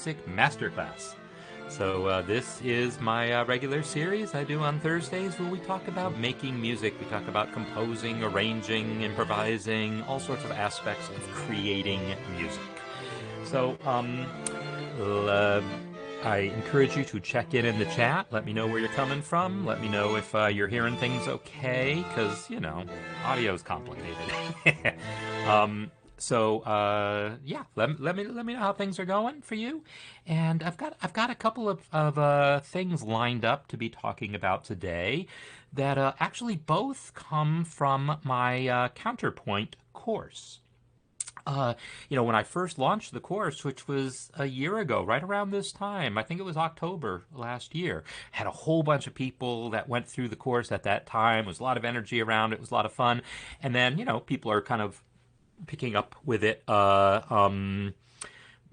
Music Masterclass. So this is my regular series I do on Thursdays where we talk about making music. We talk about composing, arranging, improvising, all sorts of aspects of creating music. So I encourage you to check in the chat. Let me know where you're coming from. Let me know if you're hearing things okay, because, audio is complicated. Yeah, let me know how things are going for you, and I've got a couple of things lined up to be talking about today that actually both come from my Counterpoint course. When I first launched the course, which was a year ago, right around this time, I think it was October last year, had a whole bunch of people that went through the course at that time. There was a lot of energy around it. It was a lot of fun, and then people are kind of picking up with it,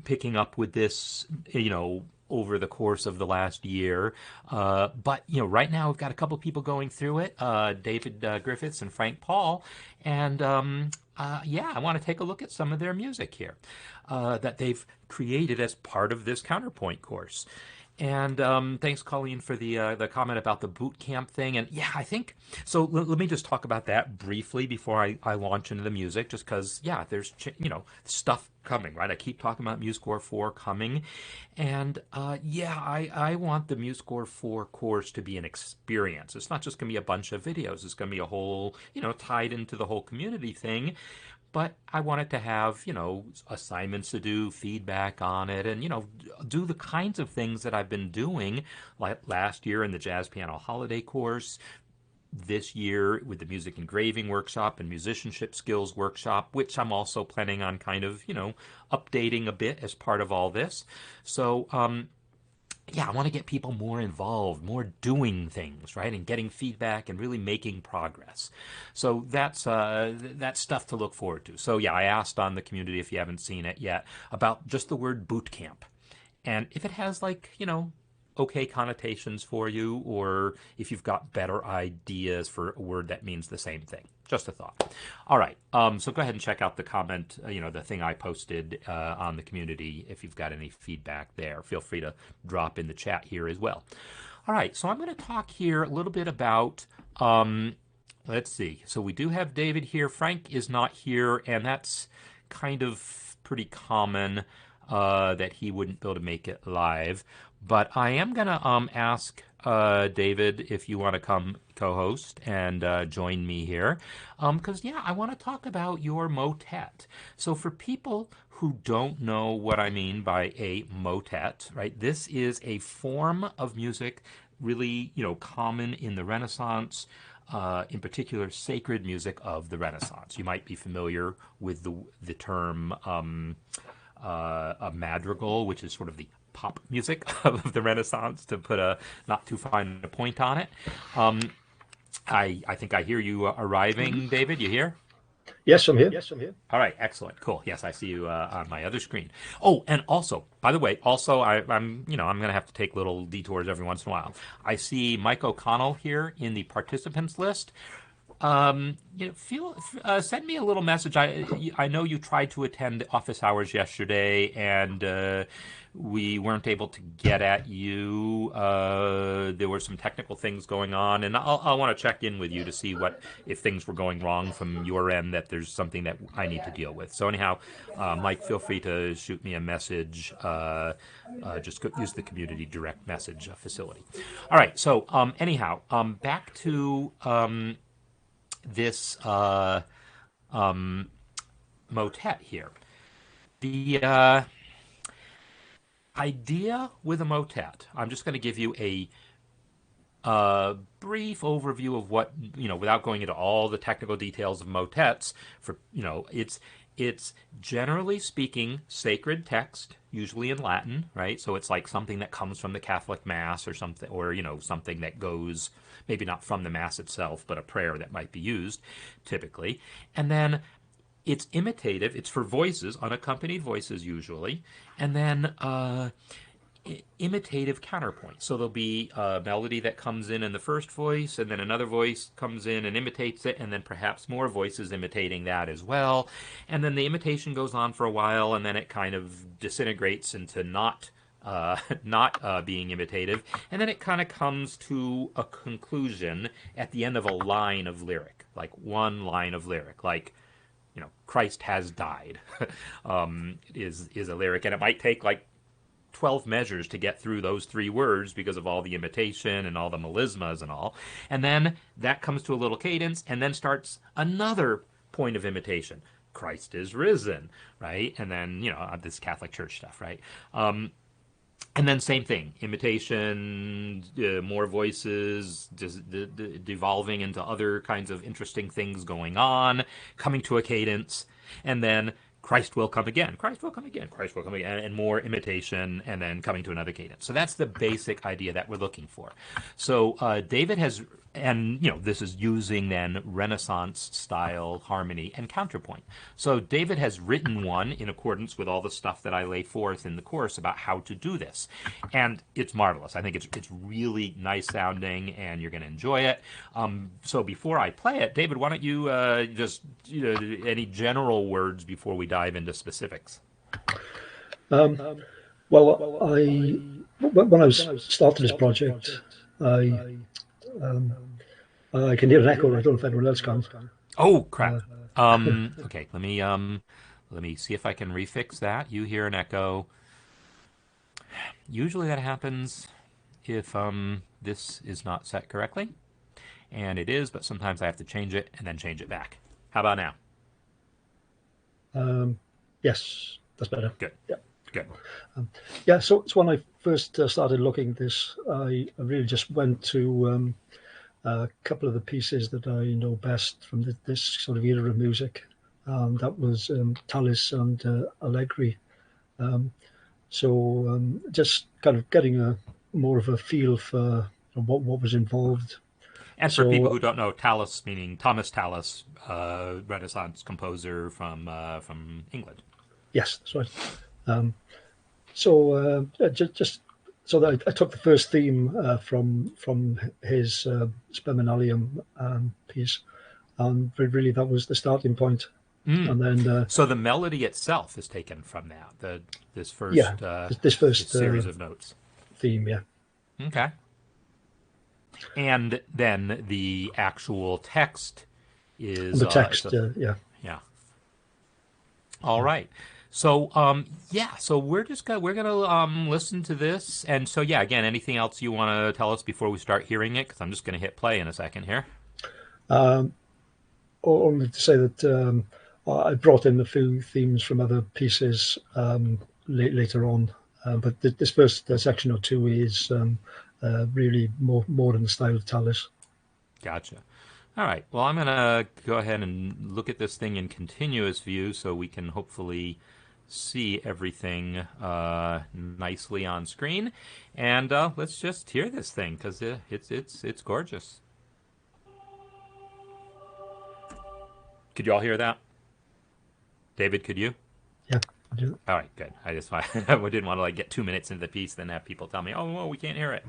picking up with this, over the course of the last year. But right now we've got a couple people going through it, David Griffiths and Frank Paul, and I want to take a look at some of their music here that they've created as part of this Counterpoint course. And thanks, Colleen, for the comment about the boot camp thing. And yeah, I think so. Let me just talk about that briefly before I launch into the music, just because there's stuff coming, right? I keep talking about MuseScore 4 coming, and I want the MuseScore 4 course to be an experience. It's not just going to be a bunch of videos. It's going to be a whole tied into the whole community thing. But I want it to have, assignments to do, feedback on it, and, do the kinds of things that I've been doing, like last year in the Jazz Piano Holiday course, this year with the Music Engraving Workshop and Musicianship Skills Workshop, which I'm also planning on kind of, updating a bit as part of all this. So, I want to get people more involved, more doing things, right, and getting feedback and really making progress. So that's stuff to look forward to. So I asked on the community, if you haven't seen it yet, about just the word boot camp, and if it has okay connotations for you, or if you've got better ideas for a word that means the same thing. Just a thought. All right. So go ahead and check out the comment, the thing I posted on the community. If you've got any feedback there, feel free to drop in the chat here as well. All right. So I'm going to talk here a little bit about, let's see. So we do have David here. Frank is not here, and that's kind of pretty common that he wouldn't be able to make it live. But I am going to ask David if you want to come co-host and join me here, because I want to talk about your motet. So for people who don't know what I mean by a motet, right, this is a form of music really common in the Renaissance, in particular sacred music of the Renaissance. You might be familiar with the term a madrigal, which is sort of the pop music of the Renaissance, to put a not too fine a point on it. I think I hear you arriving, David. You here? Yes, I'm here. All right, excellent, cool. Yes, I see you on my other screen. Oh, and also, by the way, I'm going to have to take little detours every once in a while. I see Mike O'Connell here in the participants list. Send me a little message. I know you tried to attend office hours yesterday, and we weren't able to get at you. There were some technical things going on, and I'll want to check in with you to see if things were going wrong from your end, that there's something that I need to deal with. So anyhow, Mike, feel free to shoot me a message. Just use the community direct message facility. All right. So anyhow, back to this motet here. The idea with a motet, I'm just going to give you a brief overview of what, without going into all the technical details of motets. It's generally speaking sacred text, usually in Latin, right? So it's like something that comes from the Catholic Mass or something, or something that goes maybe not from the Mass itself, but a prayer that might be used typically. And then it's imitative. It's for voices, unaccompanied voices usually. And then imitative counterpoint. So there'll be a melody that comes in the first voice, and then another voice comes in and imitates it, and then perhaps more voices imitating that as well. And then the imitation goes on for a while, and then it kind of disintegrates into not not being imitative, and then it kind of comes to a conclusion at the end of a line of lyric, like one line of lyric, like Christ has died, is a lyric, and it might take like 12 measures to get through those 3 words because of all the imitation and all the melismas and all. And then that comes to a little cadence and then starts another point of imitation. Christ is risen, right? And then, this Catholic Church stuff, right? And then same thing, imitation, more voices, just devolving into other kinds of interesting things going on, coming to a cadence, and then Christ will come again, Christ will come again, Christ will come again, and more imitation, and then coming to another cadence. So that's the basic idea that we're looking for. So David has, and this is using then Renaissance style harmony and counterpoint. So David has written one in accordance with all the stuff that I lay forth in the course about how to do this, and it's marvelous. I think it's really nice sounding, and you're going to enjoy it. So before I play it, David, why don't you just any general words before we dive into specifics? Well, when I was started this project, I can hear an echo. I don't know if anyone else can. Oh crap! Okay, let me see if I can refix that. You hear an echo. Usually that happens if this is not set correctly, and it is, but sometimes I have to change it and then change it back. How about now? Yes, that's better. Good. Yeah. Good. Yeah. So when I first started looking at this, I really just went to a couple of the pieces that I know best from this sort of era of music. That was Tallis and Allegri. Just kind of getting more of a feel for what was involved. And for people who don't know, Tallis meaning Thomas Tallis, Renaissance composer from England. Yes, that's right. Just so that I took the first theme from his Sperminalium piece, and really that was the starting point. And then so the melody itself is taken from that. This first series of notes theme, yeah. Okay. And then the actual text is the text, yeah. All right. So so we're gonna listen to this, and so again, anything else you want to tell us before we start hearing it? Because I'm just gonna hit play in a second here. Only to say that I brought in a few themes from other pieces later on, but this first section or two is really more in the style of Tallis. Gotcha. All right. Well, I'm going to go ahead and look at this thing in continuous view so we can hopefully see everything nicely on screen. And let's just hear this thing because it's gorgeous. Could you all hear that? David, could you? Yeah, I do. All right, good. I didn't want to get 2 minutes into the piece, then have people tell me, "Oh, well, we can't hear it."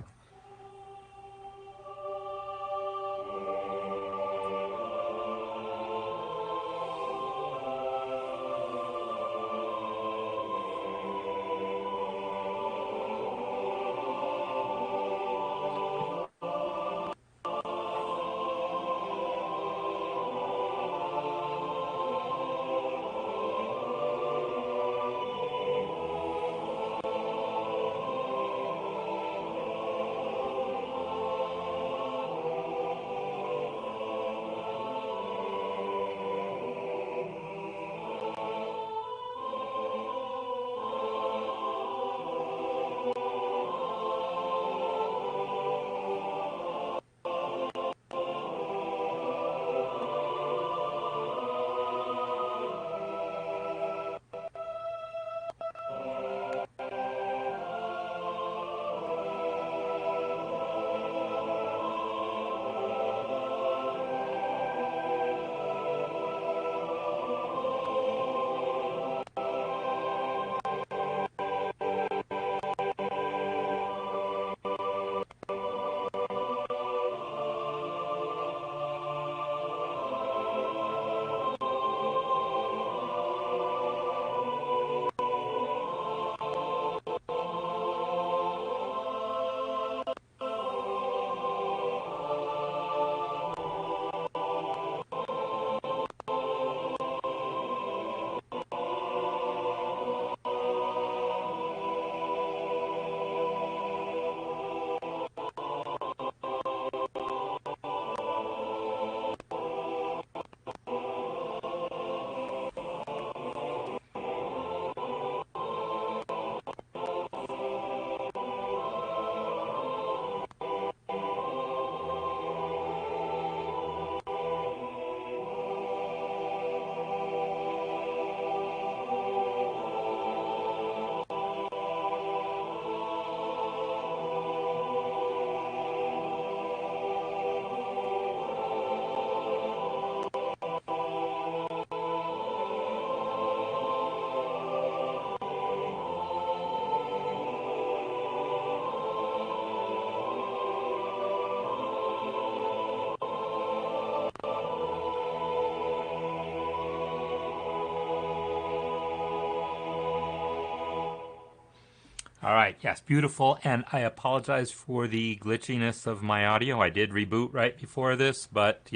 All right. Yes, beautiful. And I apologize for the glitchiness of my audio. I did reboot right before this, but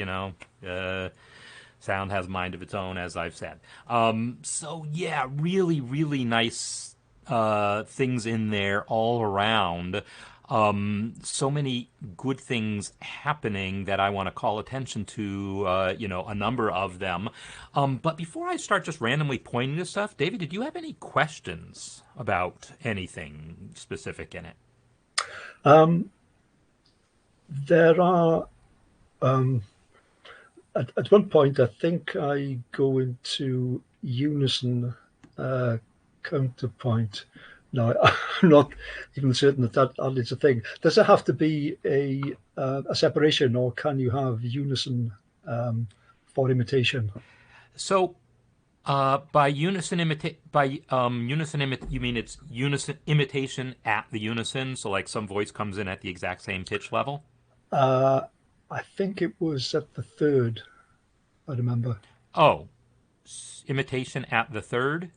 sound has a mind of its own, as I've said. So yeah, really, really nice things in there all around. So many good things happening that I want to call attention to, a number of them. But before I start just randomly pointing to stuff, David, did you have any questions about anything specific in it? Um, there are, um, at one point, I think I go into unison counterpoint. No, I'm not even certain that is a thing. Does there have to be a separation, or can you have unison for imitation? So by you mean it's unison imitation at the unison? So like some voice comes in at the exact same pitch level. Uh, I think it was at the third. I remember. Oh, imitation at the third.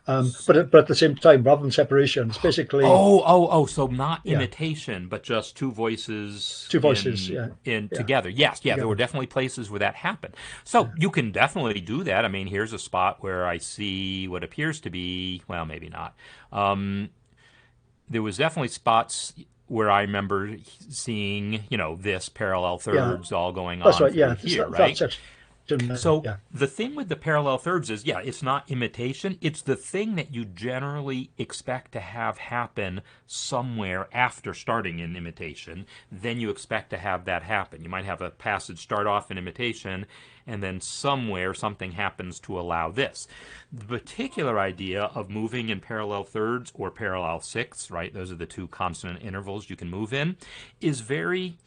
But at the same time, rather than separation, it's basically Oh. So not yeah, imitation, but just two voices two voices. in Yeah, in yeah, together. Yes, yeah, there were together. definitely places where that happened. So Yeah. you can definitely do that. I mean, here's a spot where I see what appears to be, well, maybe not. Um, there was definitely spots where I remember seeing, this parallel Yeah, thirds all going that's on right. through Yeah, here, that right? section there. So Yeah, the thing with the parallel thirds is, yeah, it's not imitation. It's the thing that you generally expect to have happen somewhere after starting in imitation. Then you expect to have that happen. You might have a passage start off in imitation, and then somewhere something happens to allow this. The particular idea of moving in parallel thirds or parallel sixths, right? Those are the two consonant intervals you can move in, is very,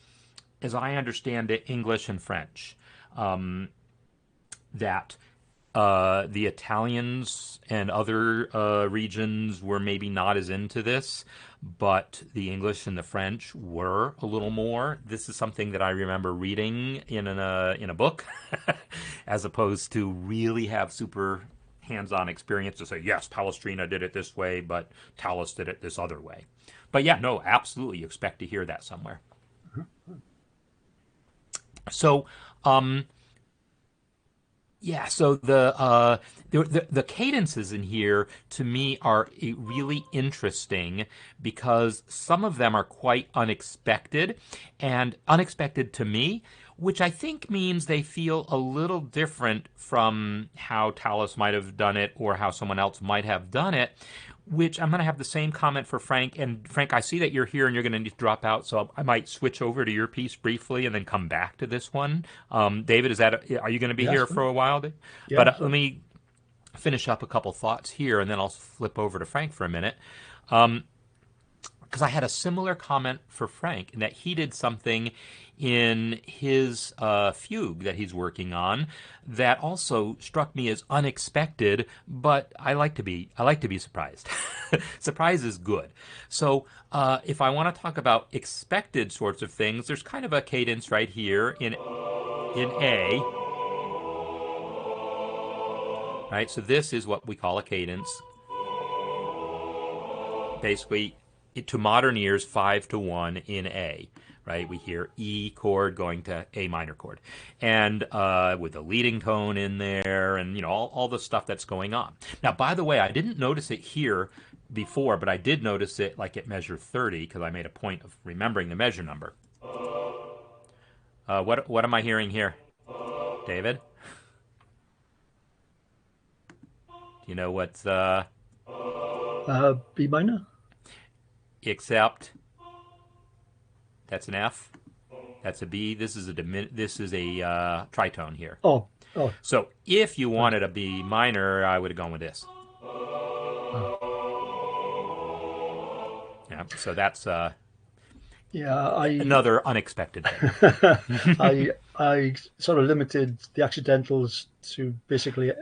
as I understand it, English and French. That the Italians and other regions were maybe not as into this, but the English and the French were a little more. This is something that I remember reading in a book, as opposed to really have super hands-on experience to say, yes, Palestrina did it this way, but Tallis did it this other way. But yeah, no, absolutely, you expect to hear that somewhere. So, um, yeah, so the cadences in here to me are really interesting because some of them are quite unexpected and unexpected to me, which I think means they feel a little different from how Tallis might have done it or how someone else might have done it, which I'm going to have the same comment for Frank. And Frank, I see that you're here and you're going to need to drop out, so I might switch over to your piece briefly and then come back to this one. David, are you going to be yeah, that's here fine. for a while? Yeah, But that's let fine. me finish up a couple thoughts here, and then I'll flip over to Frank for a minute. Because I had a similar comment for Frank in that he did something in his fugue that he's working on that also struck me as unexpected. But I like to be surprised. Surprise is good. So if I want to talk about expected sorts of things, there's kind of a cadence right here in A. Right, so this is what we call a cadence. Basically, to modern ears, 5-1 in A. Right, we hear E chord going to A minor chord, and with a leading tone in there, and all the stuff that's going on. Now, by the way, I didn't notice it here before, but I did notice it like at measure 30 because I made a point of remembering the measure number. What am I hearing here, David? Do you know what's B minor. except that's an F? That's a B. This is a tritone here. Oh, oh, So if you right. wanted a B minor, I would have gone with this. Uh, Yeah. So that's yeah, another unexpected thing. I sort of limited the accidentals to basically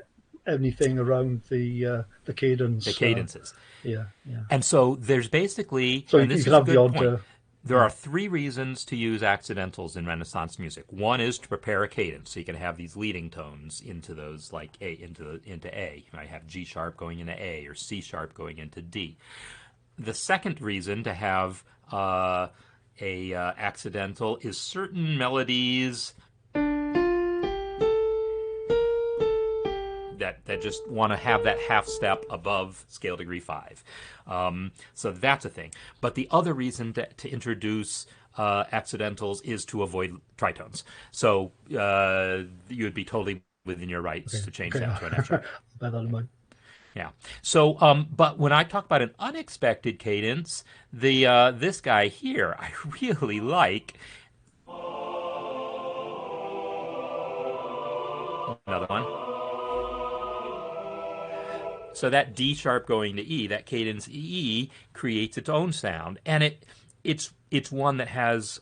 anything around the The cadence. cadences. Yeah, yeah. And so there's basically, So and you this can is a have the good odd. point. There Yeah. are three reasons to use accidentals in Renaissance music. One is to prepare a cadence, so you can have these leading tones into those, like A into A. You might have G sharp going into A or C sharp going into D. The second reason to have a accidental is certain melodies that just want to have that half step above scale degree 5. So that's a thing. But the other reason to introduce accidentals is to avoid tritones. So you would be totally within your rights to change that to an F sharp. Bear that in mind. Yeah. So, but when I talk about an unexpected cadence, this guy here, I really like. Another one. So that D sharp going to E, that cadence E creates its own sound, and it's one that has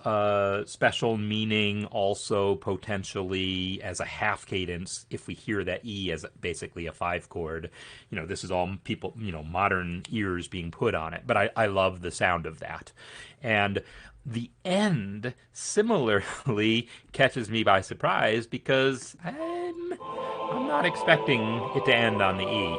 special meaning also potentially as a half cadence if we hear that E as basically a 5 chord. This is all people, modern ears being put on it, but I love the sound of that. And the end similarly catches me by surprise because I'm not expecting it to end on the E.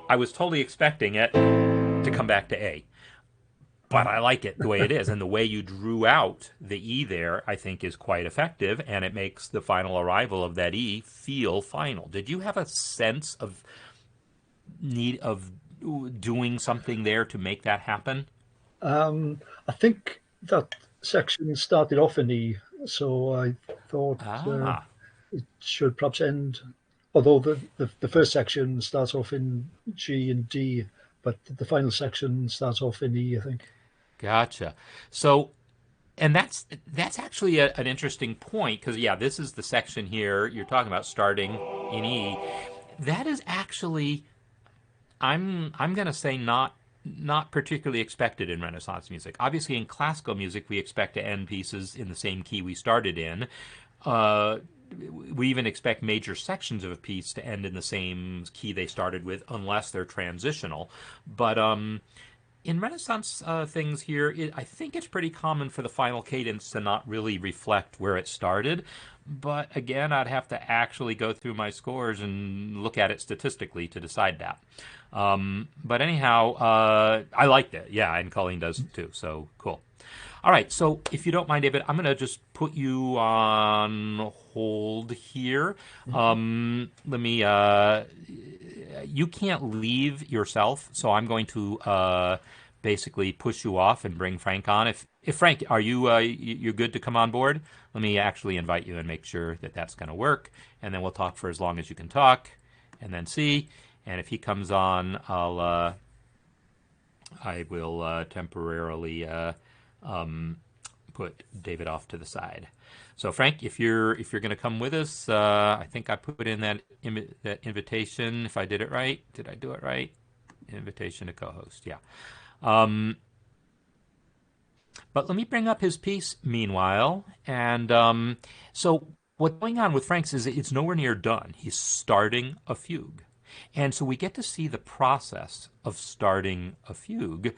I was totally expecting it to come back to A. But I like it the way it is. And the way you drew out the E there, I think, is quite effective. And it makes the final arrival of that E feel final. Did you have a sense of need of doing something there to make that happen? I think that section started off in E, so I thought it should perhaps end. Although the first section starts off in G and D, but the final section starts off in E, I think. Gotcha. So, and that's actually an interesting point because this is the section here you're talking about starting in E. That is actually, I'm going to say not particularly expected in Renaissance music. Obviously, in classical music, we expect to end pieces in the same key we started in. We even expect major sections of a piece to end in the same key they started with unless they're transitional. But in Renaissance things here, I think it's pretty common for the final cadence to not really reflect where it started. But again, I'd have to actually go through my scores and look at it statistically to decide that. But anyhow, I liked it. Yeah, and Colleen does too. So cool. All right, so if you don't mind, David, I'm going to just put you on hold here. Let me, you can't leave yourself, so I'm going to basically push you off and bring Frank on. If Frank, are you you're good to come on board? Let me actually invite you and make sure that that's going to work, and then we'll talk for as long as you can talk, and then see. And if he comes on, I will temporarily put David off to the side. So Frank, if you're going to come with us, I think I put in that invitation. If I did it right, did I do it right? Invitation to co-host, yeah. But let me bring up his piece meanwhile. And so what's going on with Frank's is it's nowhere near done. He's starting a fugue. And so we get to see the process of starting a fugue,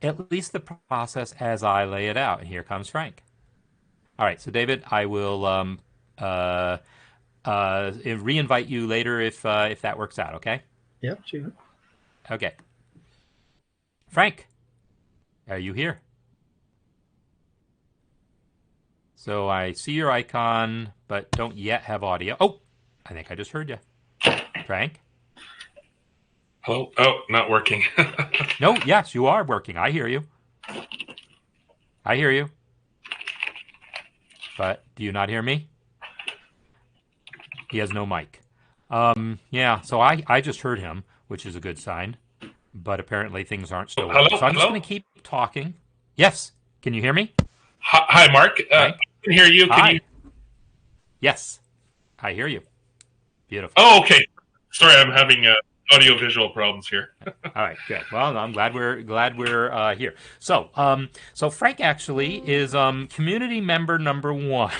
at least the process as I lay it out. And here comes Frank. All right, so David, I will re-invite you later if that works out, okay? Yeah, sure. Okay. Frank, are you here? So I see your icon, but don't yet have audio. Oh, I think I just heard you. Frank? Hello? Oh, not working. No, yes, you are working. I hear you. I hear you. But do you not hear me? He has no mic. Yeah, so I just heard him, which is a good sign. But apparently things aren't still working. So I'm just going to keep talking. Yes. Can you hear me? Hi, Mark. I can hear you. Hi. You? Yes, I hear you. Beautiful. Oh, okay. Sorry, I'm having audio-visual problems here. All right, good. Well, I'm glad we're here. So Frank actually is community member number 1,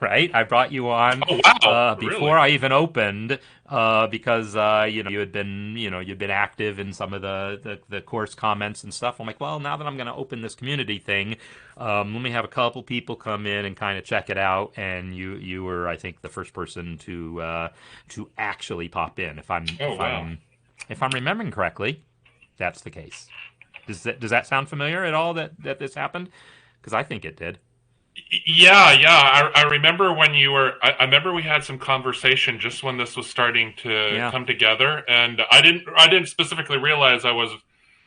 right? I brought you on Oh wow, before really? I even opened because you'd been active in some of the course comments and stuff. I'm like, well, now that I'm going to open this community thing, let me have a couple people come in and kind of check it out. And you were, I think, the first person to actually pop in. Oh wow. If I'm remembering correctly, that's the case. Does that sound familiar at all that this happened? Because I think it did. Yeah. I remember when you were. I remember we had some conversation just when this was starting to Yeah. come together, and I didn't specifically realize I was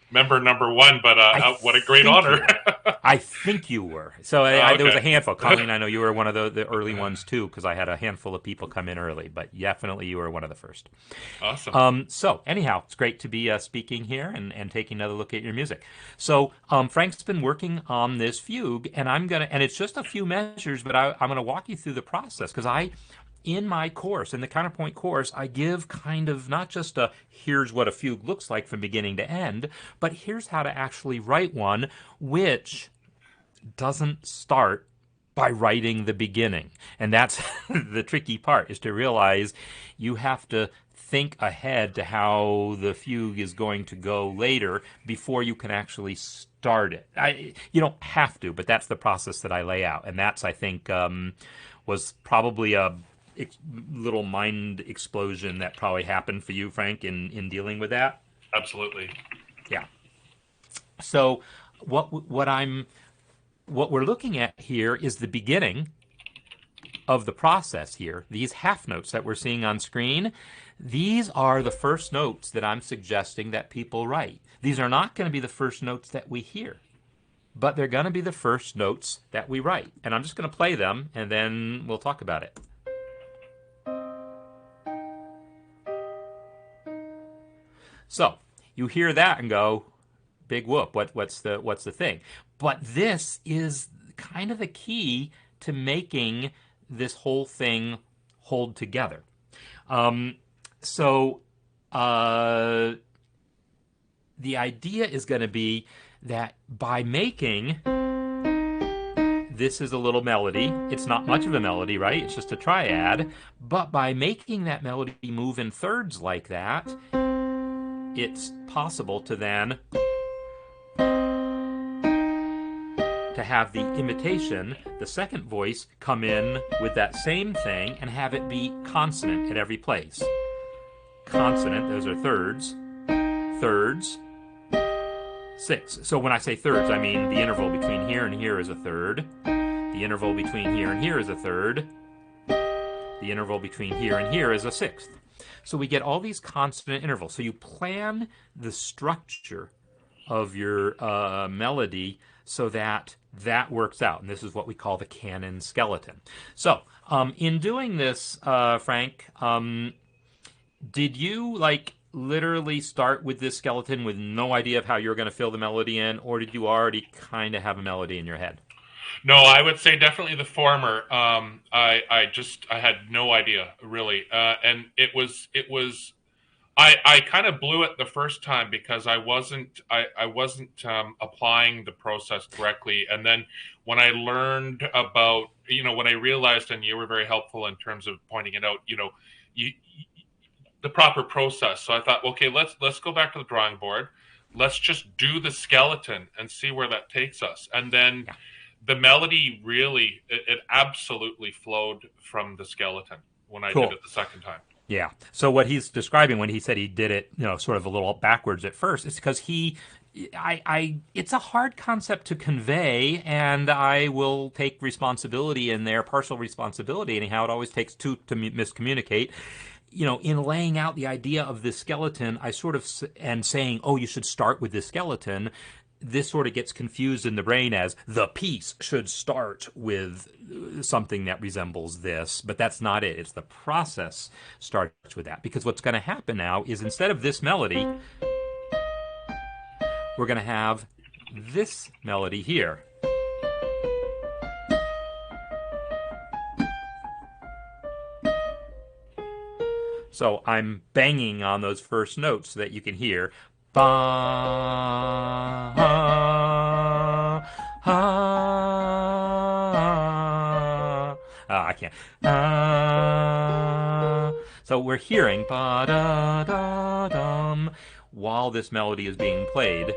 member number one, but I what a great think you honor. were. I think you were. So Oh, there was okay. a handful. Colleen, I know you were one of the early ones too, because I had a handful of people come in early. But definitely you were one of the first. Awesome. So anyhow, it's great to be speaking here and taking another look at your music. So Frank's been working on this fugue, and and it's just a few measures, but I'm gonna walk you through the process because in my course, in the counterpoint course, I give kind of not just here's what a fugue looks like from beginning to end, but here's how to actually write one, which doesn't start by writing the beginning. And that's the tricky part, is to realize you have to think ahead to how the fugue is going to go later before you can actually start it. You don't have to, but that's the process that I lay out. And that's, I think, was probably a little mind explosion that probably happened for you, Frank, in dealing with that. Absolutely. Yeah. So what we're looking at here is the beginning of the process here. These half notes that we're seeing on screen, these are the first notes that I'm suggesting that people write. These are not going to be the first notes that we hear, but they're going to be the first notes that we write. And I'm just going to play them, and then we'll talk about it. So you hear that and go, big whoop, what's the thing? But this is kind of the key to making this whole thing hold together. So the idea is going to be that by making this is a little melody. It's not much of a melody, right? It's just a triad. But by making that melody move in thirds like that, it's possible to then to have the imitation, the second voice, come in with that same thing and have it be consonant at every place. Consonant, those are thirds, thirds, six. So when I say thirds, I mean the interval between here and here is a third. The interval between here and here is a third. The interval between here and here is a sixth. So we get all these consonant intervals. So you plan the structure of your melody so that that works out. And this is what we call the Canon Skeleton. So in doing this, Frank, did you literally start with this skeleton with no idea of how you're going to fill the melody in, or did you already kind of have a melody in your head? No, I would say definitely the former. I had no idea really, and it was I kind of blew it the first time because I wasn't applying the process correctly, and then when I learned about when I realized, and you were very helpful in terms of pointing it out, the proper process. So I thought, okay, let's go back to the drawing board. Let's just do the skeleton and see where that takes us, and then. Yeah. The melody really, it absolutely flowed from the skeleton when I did it the second time. Yeah. So what he's describing when he said he did it, sort of a little backwards at first, is because it's a hard concept to convey, and I will take responsibility in there, partial responsibility. Anyhow, it always takes two to miscommunicate. In laying out the idea of this skeleton, I sort of and saying, oh, you should start with this skeleton. This sort of gets confused in the brain as the piece should start with something that resembles this, but that's not it. It's the process starts with that. Because what's going to happen now is instead of this melody, we're going to have this melody here. So I'm banging on those first notes so that you can hear ba ha ha I can't. So we're hearing ba da da dum while this melody is being played.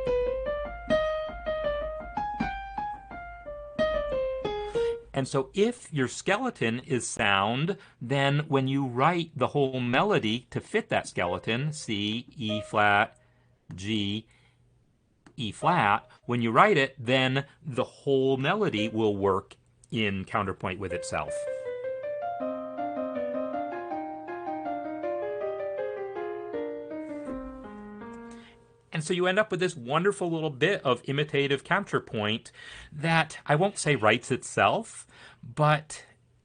And so if your skeleton is sound, then when you write the whole melody to fit that skeleton, C, E flat, G, E flat, when you write it, then the whole melody will work in counterpoint with itself. And so you end up with this wonderful little bit of imitative counterpoint that I won't say writes itself, but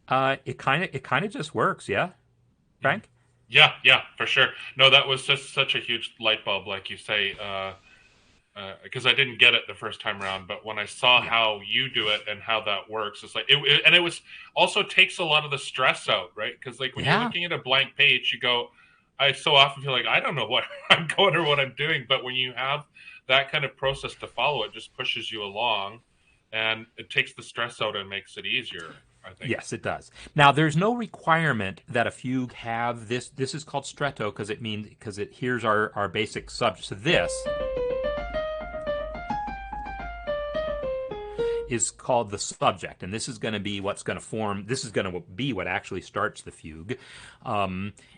it kind of just works, yeah, Frank? Yeah, for sure. No, that was just such a huge light bulb, like you say, because I didn't get it the first time around. But when I saw how you do it and how that works, it's like and it was also takes a lot of the stress out, right? Because like when you're looking at a blank page, you go, I so often feel like I don't know what I'm going or what I'm doing. But when you have that kind of process to follow, it just pushes you along, and it takes the stress out and makes it easier, I think. Yes, it does. Now, there's no requirement that a fugue have this. This is called stretto because it here's our basic subject. So this is called the subject, and this is going to be what's going to form. This is going to be what actually starts the fugue,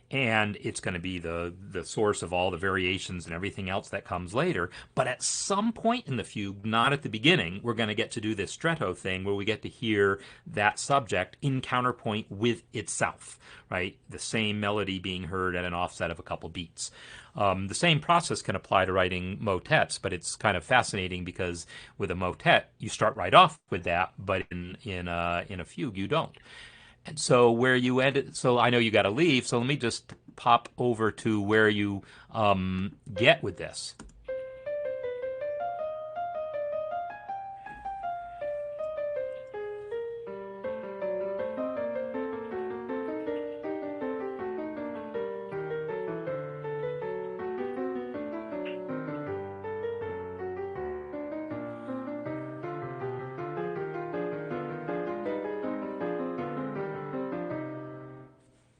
and it's going to be the source of all the variations and everything else that comes later. But at some point in the fugue, not at the beginning, we're going to get to do this stretto thing where we get to hear that subject in counterpoint with itself, right? The same melody being heard at an offset of a couple beats. The same process can apply to writing motets, but it's kind of fascinating because with a motet, you start right off with that, but in a fugue, you don't. And so where you end it, so I know you got to leave, so let me just pop over to where you get with this.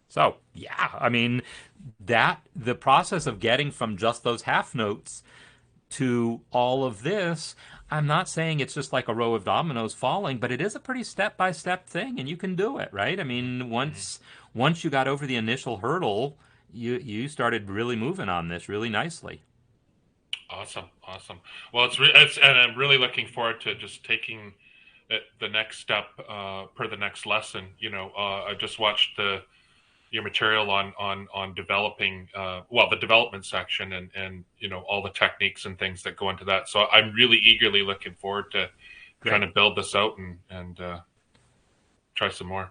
So, yeah, I mean, the process of getting from just those half notes to all of this, I'm not saying it's just like a row of dominoes falling, but it is a pretty step-by-step thing, and you can do it, right? I mean, once you got over the initial hurdle, you started really moving on this really nicely. Awesome. Well, and I'm really looking forward to just taking the next step per the next lesson. I just watched your material on developing the development section and all the techniques and things that go into that. So I'm really eagerly looking forward to trying to build this out and try some more.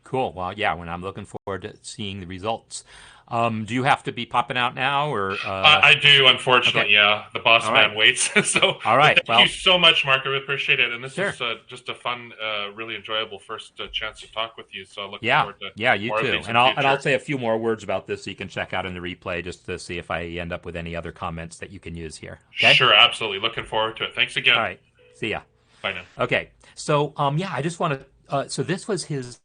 Cool. Well, yeah, when I'm looking forward to seeing the results. Do you have to be popping out now, or I do, unfortunately. Okay. Yeah, the boss man waits. So, all right. Thank you so much, Marc. I really appreciate it. And this is just a fun, really enjoyable first chance to talk with you. So, I look forward to you more too. Of these and I'll say a few more words about this so you can check out in the replay just to see if I end up with any other comments that you can use here. Okay? Sure, absolutely. Looking forward to it. Thanks again. All right. See ya. Bye now. Okay. So, I just want to. So this was his.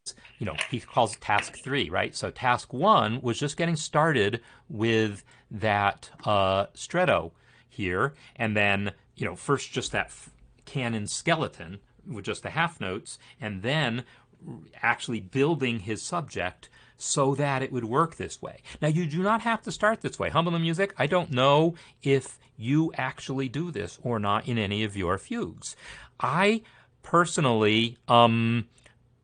He calls it task 3, right? So task 1 was just getting started with that stretto here, and then first just that Canon Skeleton with just the half notes, and then actually building his subject so that it would work this way. Now, you do not have to start this way. Humble the Music, I don't know if you actually do this or not in any of your fugues. I personally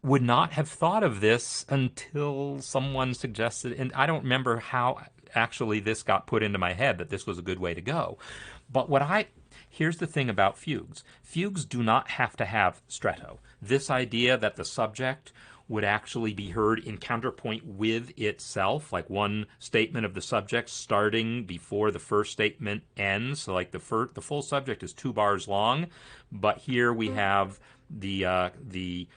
would not have thought of this until someone suggested, and I don't remember how actually this got put into my head that this was a good way to go. But here's the thing about fugues. Fugues do not have to have stretto. This idea that the subject would actually be heard in counterpoint with itself, like one statement of the subject starting before the first statement ends. So like the full subject is 2 bars long, but here we have the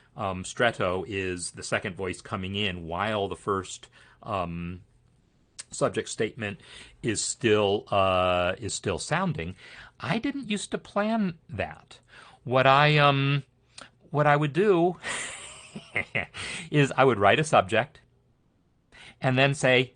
stretto is the second voice coming in while the first subject statement is still sounding. I didn't used to plan that. What I would do is I would write a subject and then say,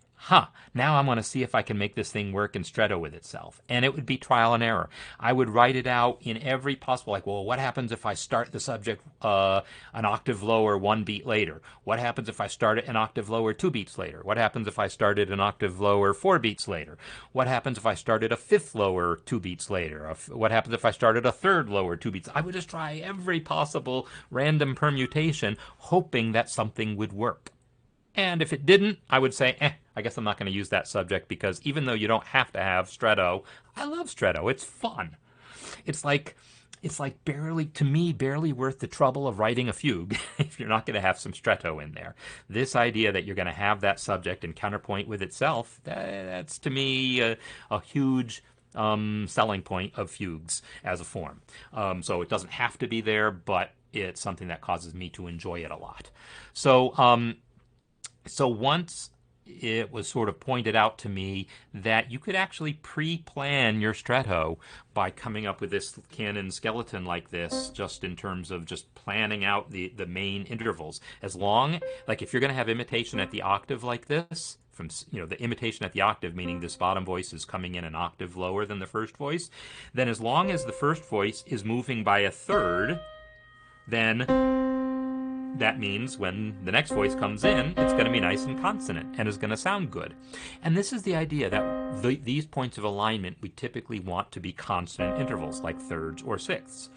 now I'm going to see if I can make this thing work in stretto with itself. And it would be trial and error. I would write it out in every possible, like, well, what happens if I start the subject an octave lower 1 beat later? What happens if I start it an octave lower 2 beats later? What happens if I start it an octave lower 4 beats later? What happens if I started a fifth lower 2 beats later? What happens if I started a third lower 2 beats? I would just try every possible random permutation, hoping that something would work. And if it didn't, I would say, I guess I'm not going to use that subject, because even though you don't have to have stretto, I love stretto. It's fun. It's like barely worth the trouble of writing a fugue if you're not going to have some stretto in there. This idea that you're going to have that subject and counterpoint with itself, that's to me a huge selling point of fugues as a form. So it doesn't have to be there, but it's something that causes me to enjoy it a lot. So once it was sort of pointed out to me that you could actually pre-plan your stretto by coming up with this Canon Skeleton like this, just in terms of just planning out the main intervals. As long, like if you're going to have imitation at the octave like this, from, the imitation at the octave, meaning this bottom voice is coming in an octave lower than the first voice, then as long as the first voice is moving by a third, then that means when the next voice comes in, it's going to be nice and consonant and is going to sound good. And this is the idea that these points of alignment we typically want to be consonant intervals, like thirds or sixths.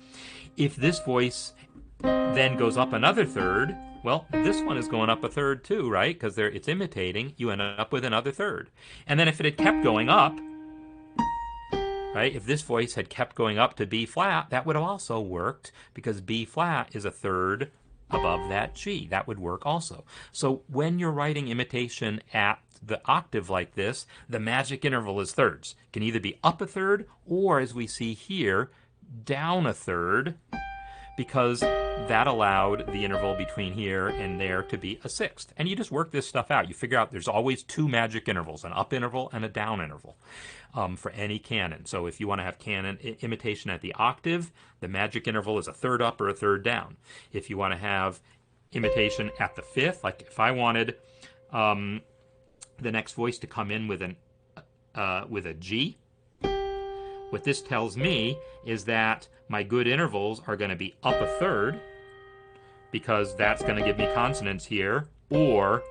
If this voice then goes up another third, well, this one is going up a third too, right? Because it's imitating, you end up with another third. And then if it had kept going up, right, if this voice had kept going up to B flat, that would have also worked, because B flat is a third above that G. That would work also. So when you're writing imitation at the octave like this, the magic interval is thirds. It can either be up a third, or as we see here, down a third, because that allowed the interval between here and there to be a sixth. And you just work this stuff out. You figure out there's always two magic intervals, an up interval and a down interval, for any canon. So if you want to have canon imitation at the octave, the magic interval is a third up or a third down. If you want to have imitation at the fifth, like if I wanted the next voice to come in with a G, what this tells me is that my good intervals are going to be up a third, because that's going to give me consonants here, or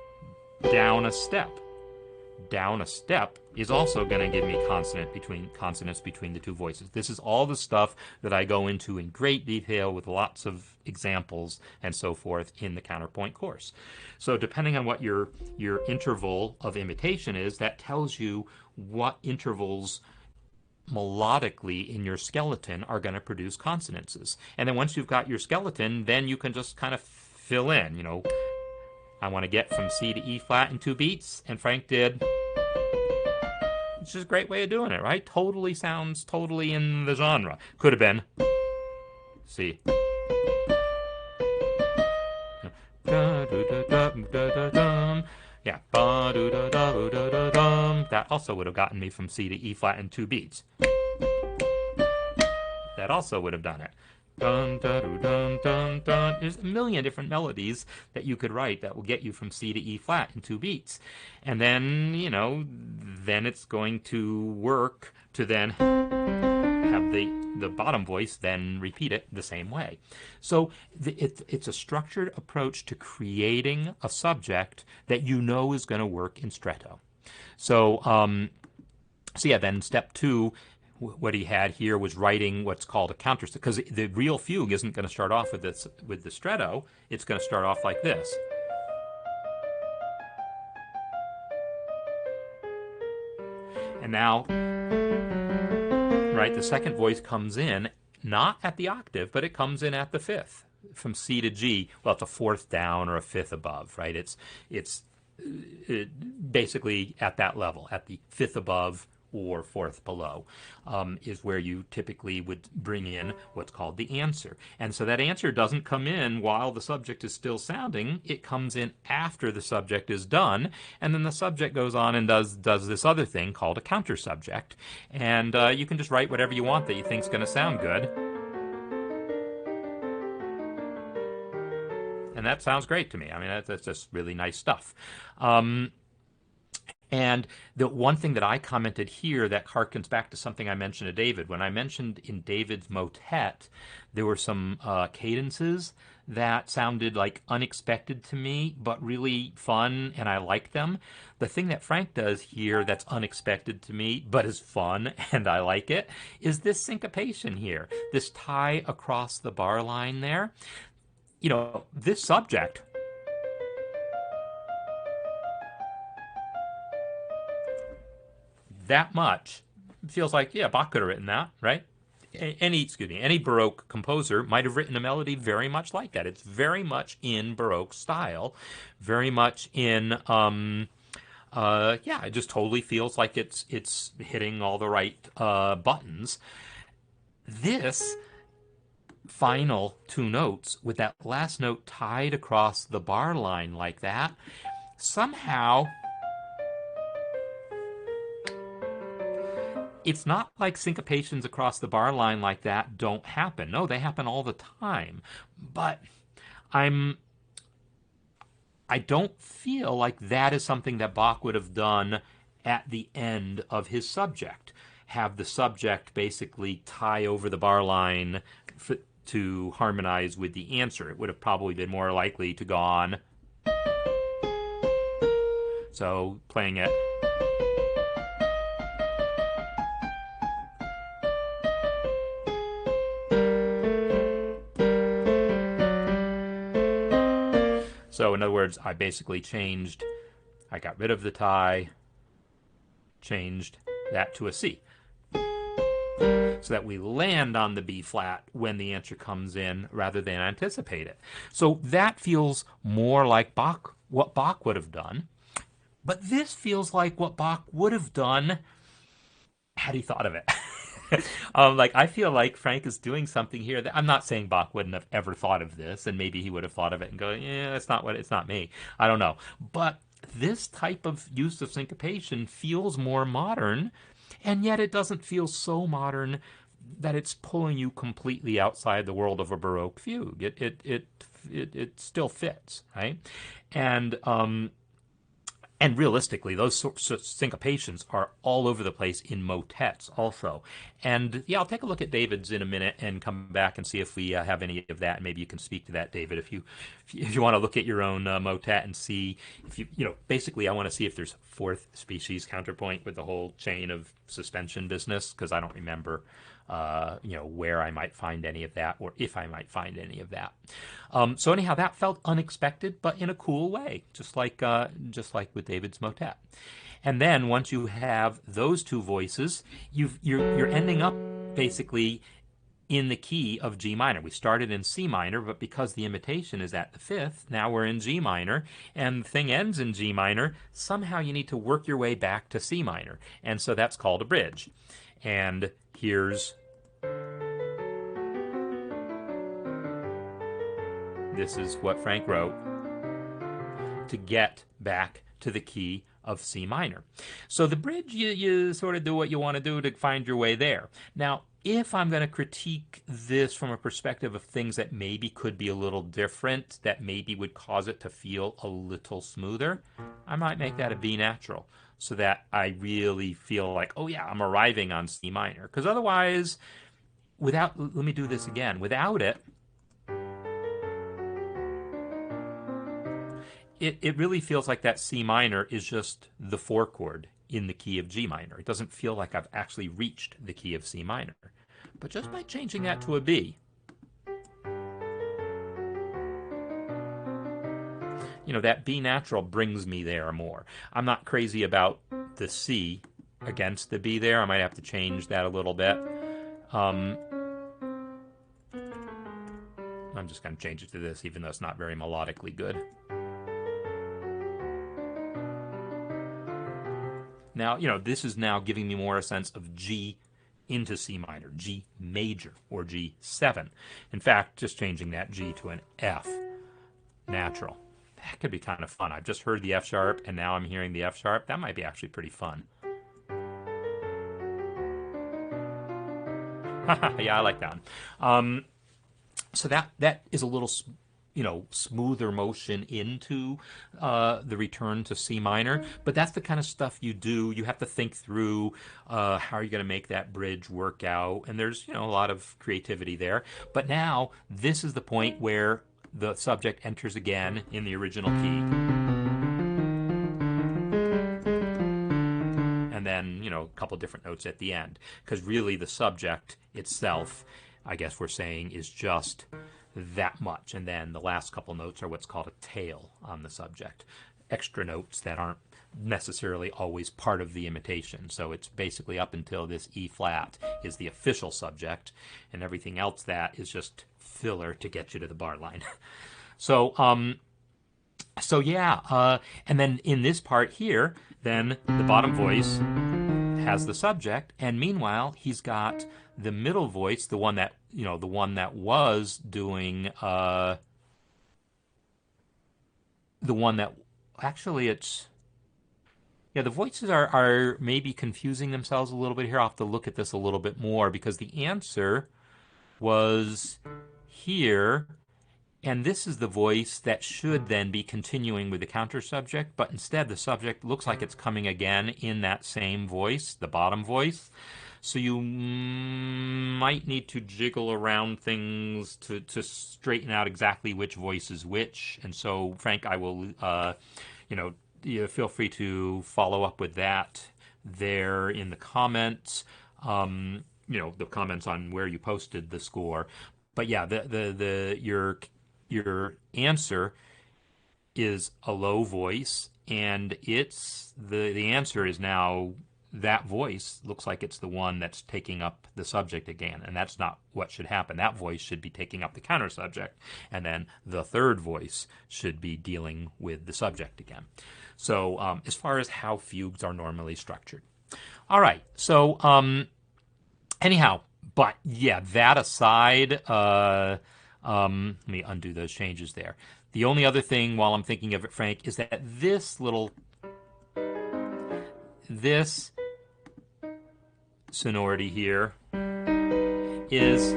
down a step. Down a step is also going to give me consonants between the two voices. This is all the stuff that I go into in great detail with lots of examples and so forth in the counterpoint course. So depending on what your interval of imitation is, that tells you what intervals melodically in your skeleton are going to produce consonances. And then once you've got your skeleton, then you can just kind of fill in, I want to get from C to E flat in 2 beats, and Frank did. It's just a great way of doing it, right? Totally sounds totally in the genre. Could have been C. Yeah. That also would have gotten me from C to E flat in 2 beats. That also would have done it. Dun, dun, dun, dun, dun. There's a million different melodies that you could write that will get you from C to E flat in 2 beats. And then, then it's going to work to then have the bottom voice then repeat it the same way. So it's a structured approach to creating a subject that is going to work in stretto. So yeah, then step 2, what he had here was writing what's called a counter, because the real fugue isn't going to start off with the stretto. It's going to start off like this. And now, right, the second voice comes in not at the octave, but it comes in at the fifth, from C to G. Well, it's a fourth down or a fifth above, right? It's basically at that level, at the fifth above or fourth below, is where you typically would bring in what's called the answer. And so that answer doesn't come in while the subject is still sounding. It comes in after the subject is done, and then the subject goes on and does this other thing called a counter subject. And you can just write whatever you want that you think is going to sound good. and that sounds great to me. I mean, that's just really nice stuff. And the one thing that I commented here that harkens back to something I mentioned to David, when I mentioned in David's motet, there were some cadences that sounded like unexpected to me, but really fun, and I like them. The thing that Frank does here that's unexpected to me, but is fun, and I like it, is this syncopation here, this tie across the bar line there. You know, this subject, that much, feels like, yeah, Bach could have written that, right? Any Baroque composer might have written a melody very much like that. It's very much in Baroque style, very much in, yeah, it just totally feels like it's hitting all the right buttons. This final two notes with that last note tied across the bar line like that, somehow it's not like syncopations across the bar line like that don't happen. No, they happen all the time. But I don't feel like that is something that Bach would have done at the end of his subject. Have the subject basically tie over the bar line to harmonize with the answer. It would have probably been more likely to go on. So playing it. So in other words, I basically I got rid of the tie, changed that to a C. So that we land on the B flat when the answer comes in rather than anticipate it. So that feels more like Bach, what Bach would have done. But this feels like what Bach would have done had he thought of it. Like I feel like Frank is doing something here that I'm not saying Bach wouldn't have ever thought of this, and maybe he would have thought of it and go, yeah, it's not me. I don't know. But this type of use of syncopation feels more modern, and yet it doesn't feel so modern that it's pulling you completely outside the world of a Baroque fugue. It still fits, right? And realistically, those sorts of syncopations are all over the place in motets also. And yeah, I'll take a look at David's in a minute and come back and see if we have any of that. Maybe you can speak to that, David, if you want to look at your own motet and see if you basically I want to see if there's fourth species counterpoint with the whole chain of suspension business, because I don't remember where I might find any of that, or if I might find any of that. So anyhow, that felt unexpected, but in a cool way, just like with David's motet. And then once you have those two voices, you're ending up basically in the key of G minor. We started in C minor, but because the imitation is at the fifth, now we're in G minor, and the thing ends in G minor. Somehow you need to work your way back to C minor, and so that's called a bridge. And here's this is what Frank wrote to get back to the key of C minor. So the bridge, you sort of do what you want to do to find your way there. Now, if I'm going to critique this from a perspective of things that maybe could be a little different, that maybe would cause it to feel a little smoother, I might make that a B natural, so that I really feel like, oh yeah, I'm arriving on C minor. Because otherwise, let me do this again. Without it, it really feels like that C minor is just the 4 chord in the key of G minor. It doesn't feel like I've actually reached the key of C minor. But just by changing that to a B, that B natural brings me there more. I'm not crazy about the C against the B there. I might have to change that a little bit. I'm just going to change it to this, even though it's not very melodically good. Now, this is now giving me more a sense of G into C minor, G major, or G7. In fact, just changing that G to an F natural. That could be kind of fun. I've just heard the F sharp, and now I'm hearing the F sharp. That might be actually pretty fun. Yeah, I like that one. So that is a little smoother motion into the return to C minor. But that's the kind of stuff you do. You have to think through how are you going to make that bridge work out. And there's, a lot of creativity there. But now this is the point where the subject enters again in the original key. And then, a couple different notes at the end. Because really the subject itself, I guess we're saying, is just that much. And then the last couple notes are what's called a tail on the subject. Extra notes that aren't necessarily always part of the imitation. So it's basically up until this E flat is the official subject, and everything else that is just filler to get you to the bar line. So and then in this part here, then the bottom voice has the subject, and meanwhile he's got the middle voice, the one that was doing the one that actually it's the voices are maybe confusing themselves a little bit here. I'll have to look at this a little bit more because the answer was here. And this is the voice that should then be continuing with the counter subject, but instead the subject looks like it's coming again in that same voice, the bottom voice. So you might need to jiggle around things to straighten out exactly which voice is which. And so, Frank, I will, feel free to follow up with that there in the comments. The comments on where you posted the score. But yeah, your answer is a low voice, and it's the answer is now that voice looks like it's the one that's taking up the subject again, and that's not what should happen. That voice should be taking up the counter subject, and then the third voice should be dealing with the subject again. So as far as how fugues are normally structured. All right, so anyhow, but yeah, that aside, let me undo those changes there. The only other thing while I'm thinking of it, Frank, is that this sonority here is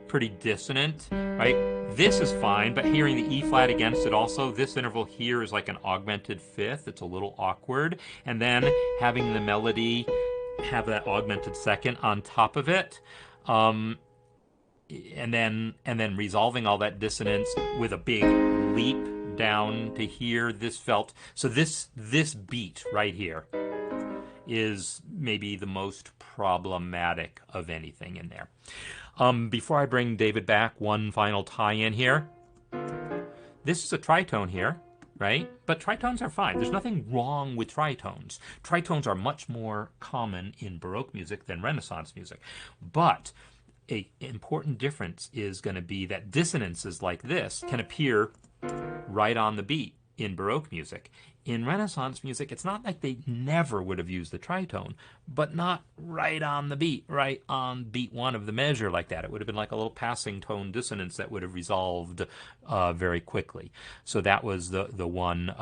pretty dissonant, right? This is fine, but hearing the E flat against it also, this interval here is like an augmented fifth. It's a little awkward. And then having the melody have that augmented second on top of it. And then resolving all that dissonance with a big leap down to here. This felt so. This beat right here is maybe the most problematic of anything in there. Before I bring David back, one final tie-in here. This is a tritone here, right? But tritones are fine. There's nothing wrong with tritones. Tritones are much more common in Baroque music than Renaissance music, but an important difference is going to be that dissonances like this can appear right on the beat in Baroque music. In Renaissance music, it's not like they never would have used the tritone, but not right on the beat, right on beat one of the measure like that. It would have been like a little passing tone dissonance that would have resolved very quickly. So that was the one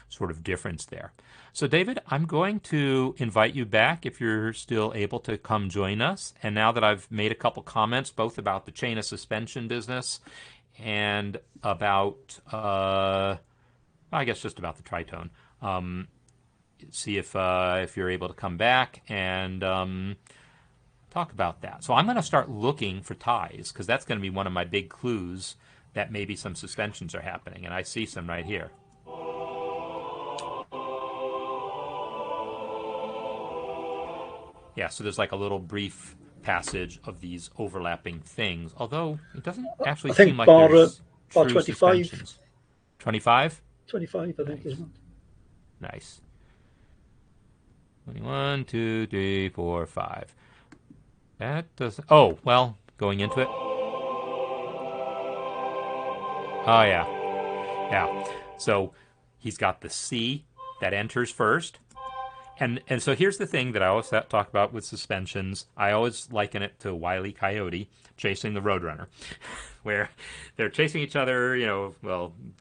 sort of difference there. So David, I'm going to invite you back if you're still able to come join us. And now that I've made a couple comments, both about the chain of suspension business and about, I guess just about the tritone, see if you're able to come back and talk about that. So I'm going to start looking for ties because that's going to be one of my big clues that maybe some suspensions are happening. And I see some right here. Yeah, so there's like a little brief passage of these overlapping things, although it doesn't actually seem like there's bar true 25. suspensions. 25? 25, I think, isn't it? Nice. 21, 2, 3, 4, 5. That doesn't... Oh, well, going into it. Oh, yeah. Yeah. So he's got the C that enters first. And so here's the thing that I always talk about with suspensions. I always liken it to Wile E. Coyote chasing the Roadrunner, where they're chasing each other,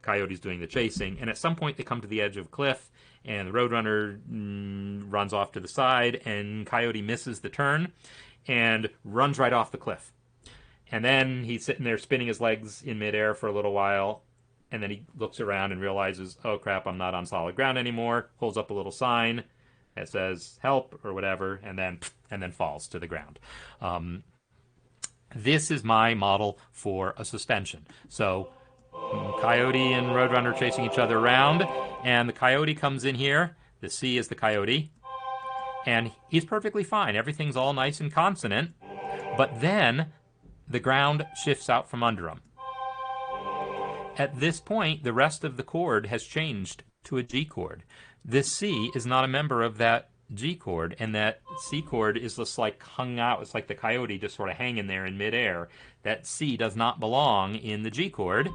Coyote's doing the chasing, and at some point they come to the edge of a cliff, and the Roadrunner runs off to the side, and Coyote misses the turn and runs right off the cliff. And then he's sitting there spinning his legs in midair for a little while. And then he looks around and realizes, oh crap, I'm not on solid ground anymore. Holds up a little sign that says help or whatever, and then falls to the ground. This is my model for a suspension. So Coyote and Roadrunner chasing each other around, and the Coyote comes in here. The C is the Coyote, and he's perfectly fine. Everything's all nice and consonant, but then the ground shifts out from under him. At this point, the rest of the chord has changed to a G chord. This C is not a member of that G chord, and that C chord is just like hung out. It's like the Coyote just sort of hanging there in midair. That C does not belong in the G chord.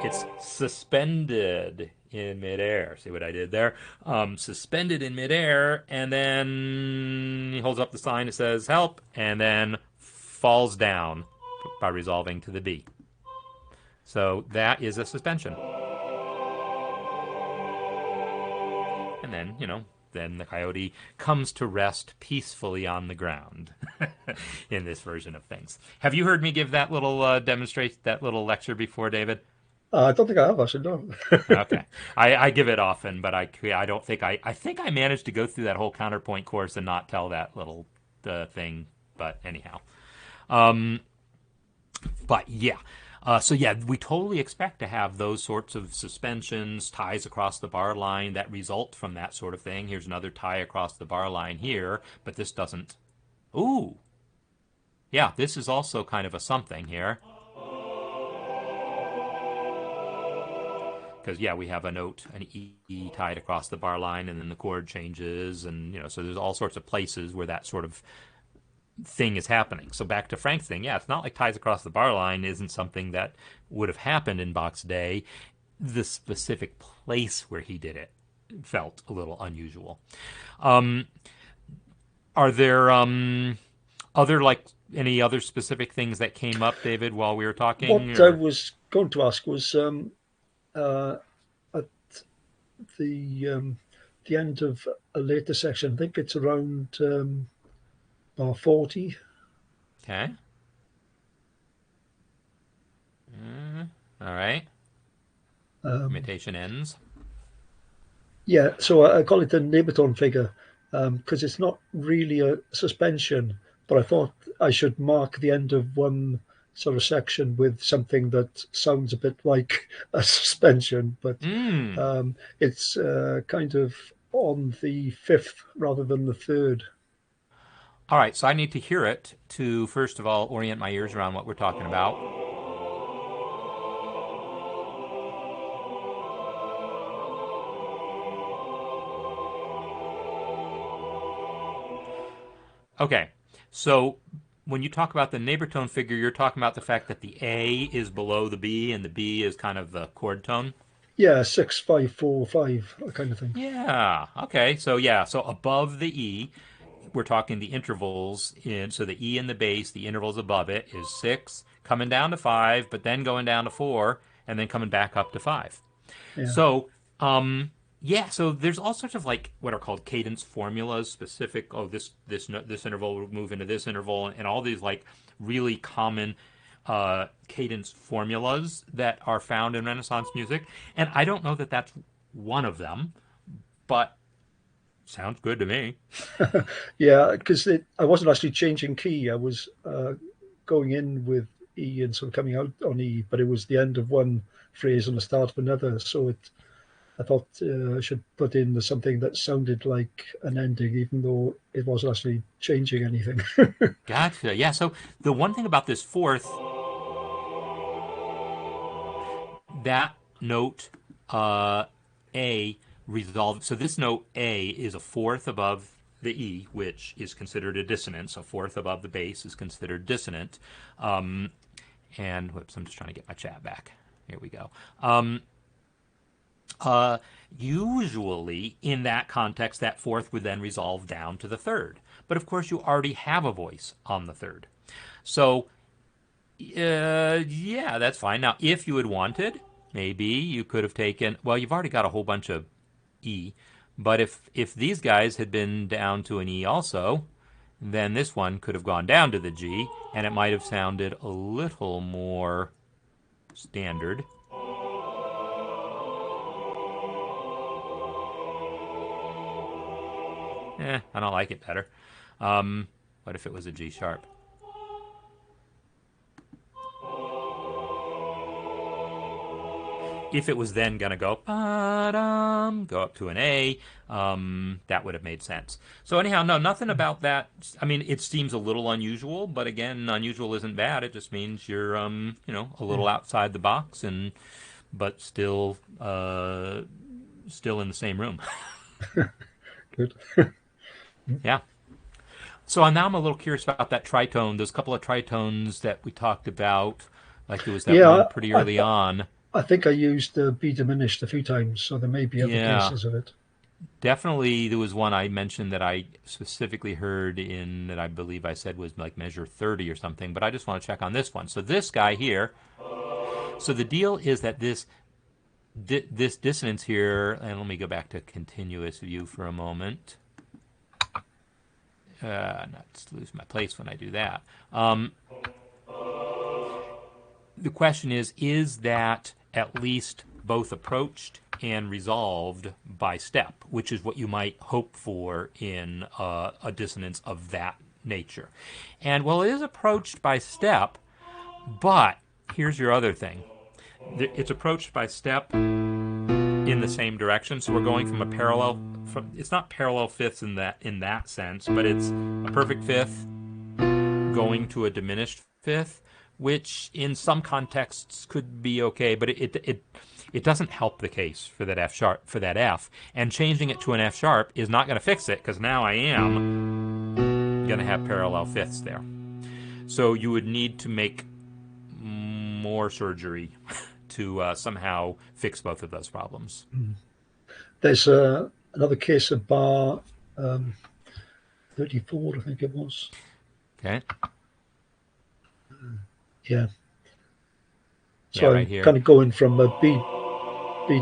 It's suspended in midair. See what I did there? Suspended in midair, and then he holds up the sign that says help, and then falls down by resolving to the B. So that is a suspension. And then, then the Coyote comes to rest peacefully on the ground in this version of things. Have you heard me give that little that little lecture before, David? I don't think I have, actually, no. Okay. I give it often, but I don't think I think I managed to go through that whole counterpoint course and not tell that little thing, but anyhow. But yeah. So yeah, we totally expect to have those sorts of suspensions, ties across the bar line that result from that sort of thing. Here's another tie across the bar line here, but this doesn't. Ooh. Yeah, this is also kind of a something here. Because, yeah, we have a note, an E tied across the bar line, and then the chord changes, and, so there's all sorts of places where that sort of thing is happening. So back to Frank's thing, yeah, it's not like ties across the bar line isn't something that would have happened in Bach's day. The specific place where he did it felt a little unusual. Are there any other specific things that came up, David, while we were talking? What I was going to ask was at the end of a later section, I think it's around bar 40. Okay. All right. Imitation ends. Yeah, so I call it the neighbor-tone figure because it's not really a suspension, but I thought I should mark the end of one sort of section with something that sounds a bit like a suspension, but it's kind of on the fifth rather than the third. All right, so I need to hear it to, first of all, orient my ears around what we're talking about. Okay, so when you talk about the neighbor tone figure, you're talking about the fact that the A is below the B and the B is kind of the chord tone? Yeah, 6, 5, 4, 5, that kind of thing. Yeah, okay, so yeah, so above the E, we're talking the intervals so the E in the bass, the intervals above it is 6, coming down to 5, but then going down to 4, and then coming back up to 5. Yeah. So, so there's all sorts of what are called cadence formulas, specific. Oh, this interval will move into this interval, and all these really common cadence formulas that are found in Renaissance music. And I don't know that that's one of them, but sounds good to me. Yeah, because I wasn't actually changing key. I was going in with E and sort of coming out on E, but it was the end of one phrase and the start of another. So I thought I should put in something that sounded like an ending, even though it wasn't actually changing anything. Gotcha. Yeah. So the one thing about this fourth, that note A resolved. So this note A is a fourth above the E, which is considered a dissonant. So fourth above the bass is considered dissonant. And whoops, I'm just trying to get my chat back. Here we go. Usually in that context, that fourth would then resolve down to the third. But of course, you already have a voice on the third. So, yeah, that's fine. Now, if you had wanted, maybe you could have taken, well, you've already got a whole bunch of E. But if these guys had been down to an E also, then this one could have gone down to the G, and it might have sounded a little more standard. I don't like it better. What if it was a G sharp? If it was then going to go go up to an A, that would have made sense. So anyhow, no, nothing about that. I mean, it seems a little unusual, but again, unusual isn't bad. It just means you're, a little outside the box, but still in the same room. Good. Yeah. So now I'm a little curious about that tritone. There's a couple of tritones that we talked about. Like there was that one pretty early on. I think I used B diminished a few times, so there may be other cases of it. Definitely, there was one I mentioned that I specifically heard in that I believe I said was like measure 30 or something, but I just want to check on this one. So this guy here, so the deal is that this dissonance here, and let me go back to continuous view for a moment. Not to lose my place when I do that. The question is that at least both approached and resolved by step, which is what you might hope for in a dissonance of that nature. And well, it is approached by step, but here's your other thing. It's approached by step in the same direction, so we're going from a parallel. It's not parallel fifths in that sense, but it's a perfect fifth going to a diminished fifth, which in some contexts could be okay, but it doesn't help the case for that F sharp, for that F. And changing it to an F sharp is not going to fix it, because now I am going to have parallel fifths there. So you would need to make more surgery to somehow fix both of those problems. There's another case of bar 34, I think it was. Okay. Yeah. So yeah, right here. I'm kind of going from a B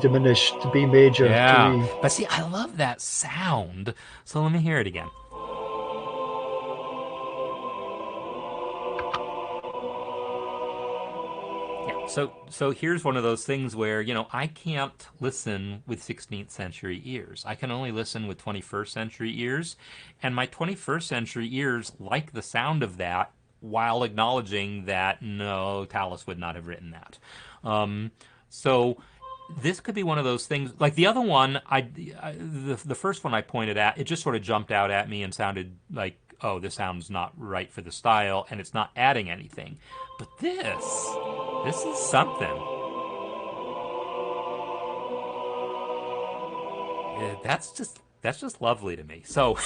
diminished to B major to E. But see, I love that sound. So let me hear it again. Yeah. So here's one of those things where, I can't listen with 16th century ears. I can only listen with 21st century ears. And my 21st century ears like the sound of that, while acknowledging that no, Tallis would not have written that. So this could be one of those things. Like the other one, the first one I pointed at, it just sort of jumped out at me and sounded like, oh, this sounds not right for the style, and it's not adding anything. But this is something. Yeah, that's just lovely to me. So.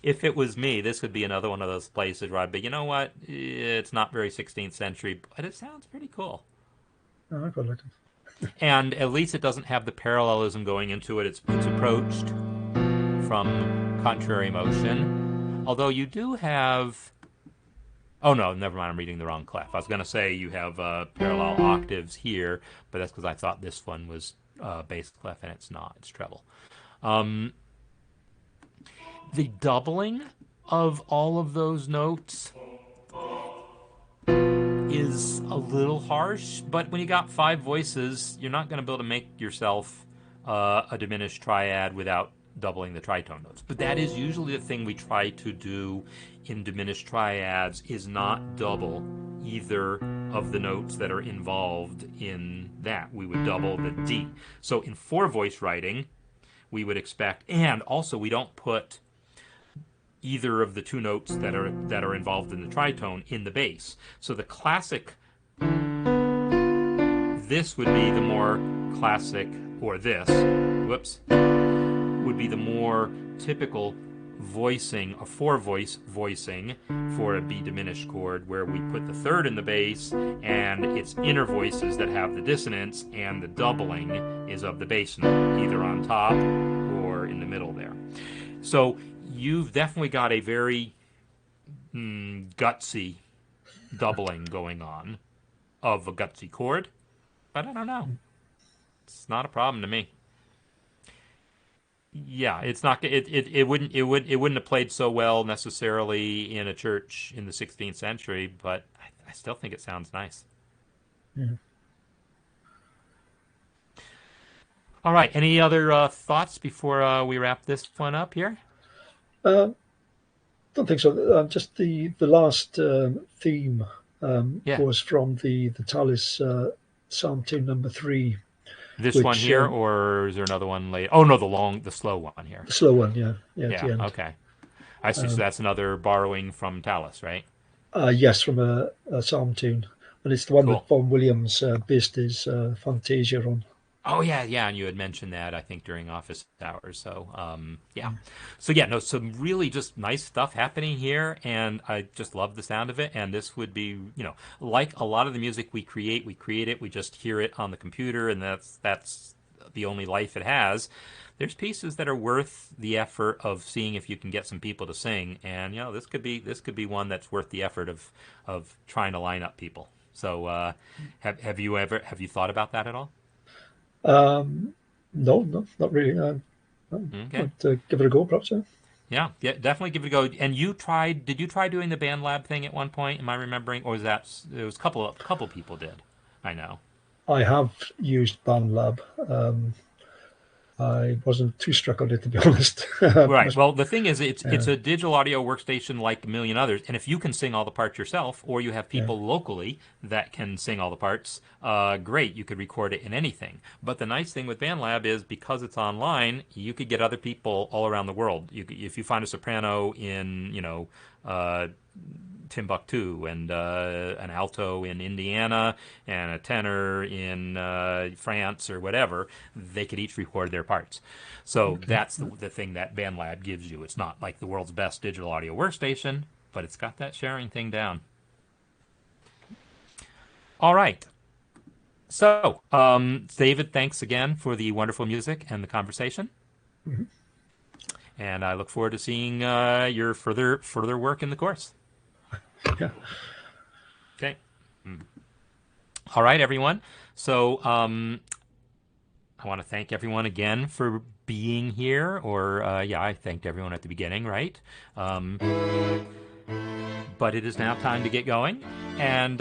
If it was me, this would be another one of those places where I'd be, you know what, it's not very 16th century, but it sounds pretty cool. Oh, I quite like it. And at least it doesn't have the parallelism going into it. It's approached from contrary motion. Although you do have... Oh, no, never mind, I'm reading the wrong clef. I was going to say you have parallel octaves here, but that's because I thought this one was bass clef, and it's not. It's treble. The doubling of all of those notes is a little harsh, but when you got 5 voices, you're not going to be able to make yourself a diminished triad without doubling the tritone notes. But that is usually the thing we try to do in diminished triads, is not double either of the notes that are involved in that. We would double the D. So in 4-voice writing, we would expect, and also we don't put either of the 2 notes that are involved in the tritone in the bass. So the classic, this would be the more classic, or this, would be the more typical voicing, a 4-voice voicing for a B diminished chord, where we put the 3rd in the bass, and it's inner voices that have the dissonance, and the doubling is of the bass note, either on top or in the middle there. So you've definitely got a very gutsy doubling going on of a gutsy chord, but I don't know. It's not a problem to me. Yeah, it's not. It wouldn't have played so well necessarily in a church in the 16th century, but I still think it sounds nice. Yeah. All right. Any other thoughts before we wrap this one up here? Uh, don't think so. Just the last theme Yeah. was from the Tallis Psalm tune number 3, This one which here, or is there another one later? Oh no, the slow one here. the slow one, yeah, at Yeah. the end. Okay. I see. So that's another borrowing from Tallis, right? Yes, from a psalm tune, and it's the one Cool. that Vaughan Williams based his Fantasia on. Oh yeah, yeah, and you had mentioned that I think during office hours. So yeah, so yeah, no, some really just nice stuff happening here, and I just love the sound of it. And this would be, like a lot of the music we create it, we just hear it on the computer, and that's the only life it has. There's pieces that are worth the effort of seeing if you can get some people to sing, and this could be one that's worth the effort of trying to line up people. So have you thought about that at all? No, no, not really. Okay. But give it a go, perhaps. Yeah. Yeah, yeah, definitely give it a go. And did you try doing the band lab thing at one point? Am I remembering? Or was that, it was a couple people did. I know. I have used BandLab. I wasn't too struck on it, to be honest. Right. Well, the thing is, it's Yeah, a digital audio workstation like a million others, and if you can sing all the parts yourself, or you have yeah, people locally that can sing all the parts, great. You could record it in anything. But the nice thing with BandLab is because it's online, you could get other people all around the world. If you find a soprano in, Timbuktu and an alto in Indiana and a tenor in France or whatever, they could each record their parts. So okay. that's the thing that BandLab gives you. It's not like the world's best digital audio workstation, but it's got that sharing thing down. All right. So, David, thanks again for the wonderful music and the conversation. Mhm. And I look forward to seeing your further work in the course. Yeah. Okay. All right, everyone. So I want to thank everyone again for being here. Or, yeah, I thanked everyone at the beginning, right? But it is now time to get going. And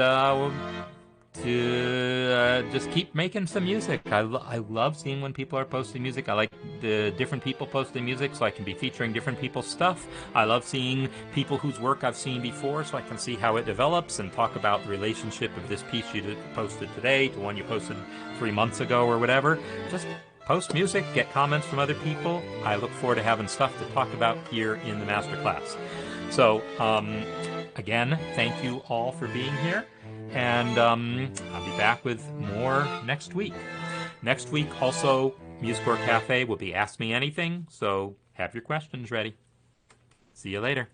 to just keep making some music. I love seeing when people are posting music. I like the different people posting music so I can be featuring different people's stuff. I love seeing people whose work I've seen before so I can see how it develops and talk about the relationship of this piece you posted today to one you posted 3 months ago or whatever. Just post music, get comments from other people. I look forward to having stuff to talk about here in the masterclass. So, again, thank you all for being here. And I'll be back with more next week. Next week, also, MuseScore Cafe will be Ask Me Anything, so have your questions ready. See you later.